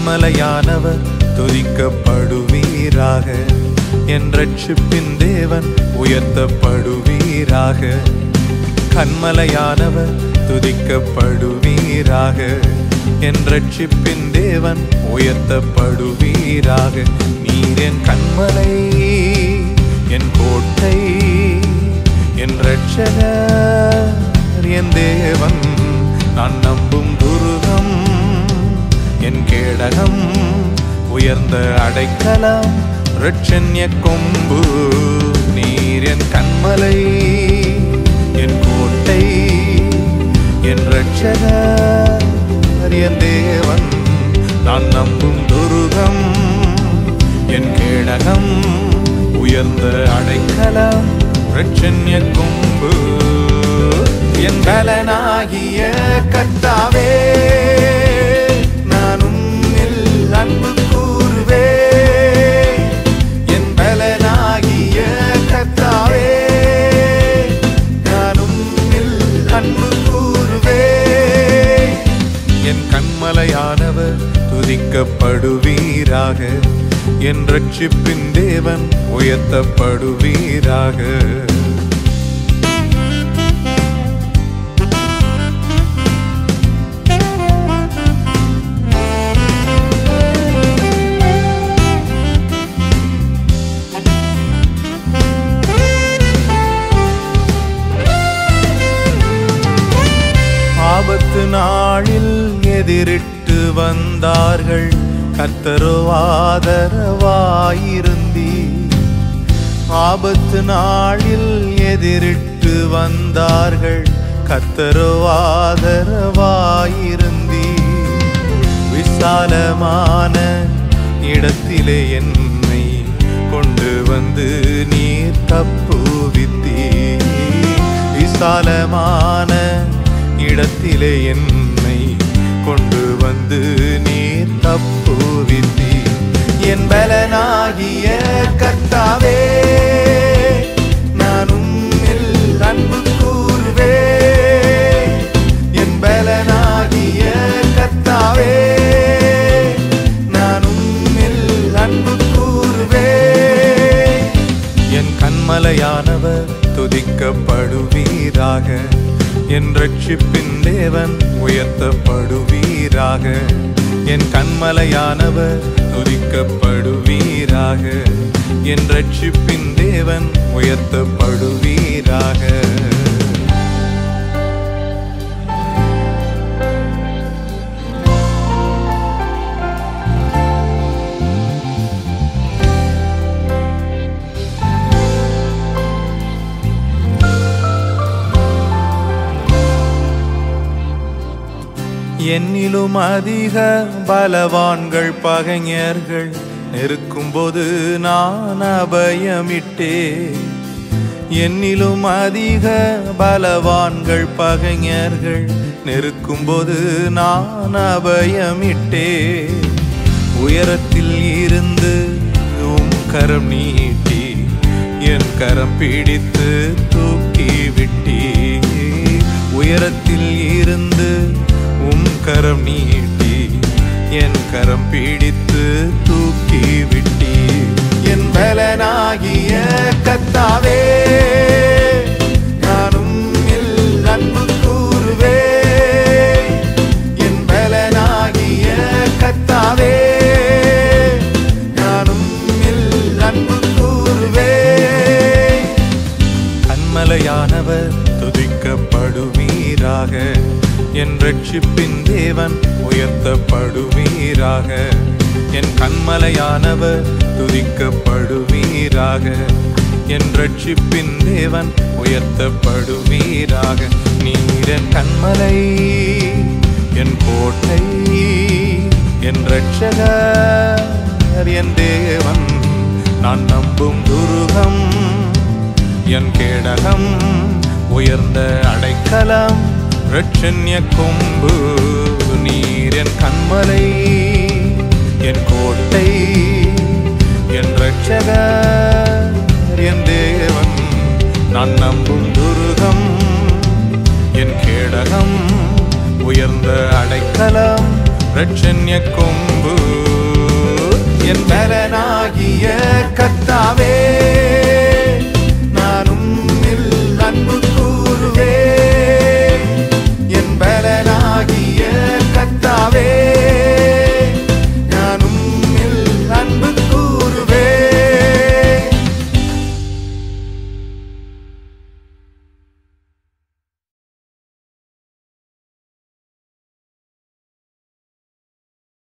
கன்மலையானவர் துதிக்கப்படுவீராக. என் ரட்சிப்பின் தேவன் உயர்த்தப்படுவீராக. கன்மலையானவர் துதிக்கப்படுவீராக. என் ரட்சிப்பின் தேவன் உயர்த்தப்படுவீராக. நீர் என் கன்மலை, என் கோட்டை, என் ரட்சகர், என் தேவன், நான் நம்பும் துருகம், என் கேடகம், உயர்ந்த அடைக்கலம், இரட்சண்ய கொம்பு. நீர் என் கன்மலை, என் கோட்டை, என் ரட்சகர், என் தேவன், நான் நம்பும் துருகம், என் கேடகம், உயர்ந்த அடைக்கலம், இரட்சண்ய கொம்பு. என் பலனாகிய கர்த்தாவே, நான் உம்மில் அன்பு கூறுவே. என் பலனாகிய கர்த்தாவே, நான் உம்மில் அன்பு கூறுவே. என் கன்மலையானவர் துதிக்கப்படுவீராக. என் ரட்சிப்பின் தேவன் உயர்த்தப்படுவீராக. ஆபத்து நாளில் எதிரிட்டு வந்தார்கள், கர்த்தரோ ஆதரவாயிருந்தீர். ஆபத்து நாளில் எதிரிட்டு வந்தார்கள், கர்த்தரோ ஆதரவாயிருந்தீர். விசாலமான இடத்திலே என்னை கொண்டு வந்து நீர் தப்புவித்தீர். விசாலமான இடத்திலே என்னை கொண்டு வந்து நீர் தப்புவித்தீர். என் பலனாகிய கர்த்தாவே, நான் உம்மில் அன்பு கூறுவே. என் பலனாகிய கர்த்தாவே, நான் உம்மில் அன்பு கூறுவே. என் கன்மலையானவர் துதிக்கப்படுவீராக. என் ரட்சிப்பின் தேவன் உயர்த்தப்படுவீராக. என் கன்மலையானவர் துதிக்கப்படுவீராக. என் ரட்சிப்பின் தேவன் உயர்த்தப்படுவீராக. என்னிலும் அதிக பலவான்கள் பகைஞர்கள் நெருக்கும்போது நான் அபயமிட்டே. என்னிலும் அதிக பலவான்கள் பகைஞர்கள் நெருக்கும்போது நான் அபயமிட்டே. உயரத்தில் இருந்து உம் கரம் நீட்டி என் கரம் பிடித்து தூக்கி விட்டீ. உயரத்தில் இருந்து உம் கரம் நீட்டி என் கரம் பிடித்து தூக்கி விட்டீ. என் பலனாகிய கர்த்தாவே, நான் உம்மில் அன்பு கூறுவே. என் பலனாகிய கர்த்தாவே, நான் உம்மில் அன்பு கூறுவே. கன்மலையானவர் துதிக்கப்படுவீராக. என் ரட்சிப்பின் தேவன் உயர்த்தப்படுவீராக. என் கன்மலையானவர் துதிக்கப்படுவீராக. என் ரட்சிப்பின் தேவன் உயர்த்தப்படுவீராக. நீர் என் கன்மலை, என் கோட்டை, என் ரட்சகர், என் தேவன், நான் நம்பும் துருகம், என் கேடகம், உயர்ந்த அடைக்கலம், இரட்சண்ய கொம்பு. நீர் என் கன்மலை, என் கோட்டை, என் ரட்சகர், என் தேவன், நான் நம்பும் துருகம், என் கேடகம், உயர்ந்த அடைக்கலம், ரட்சண்ய கொம்பு என் பலனாகிய கர்த்தாவே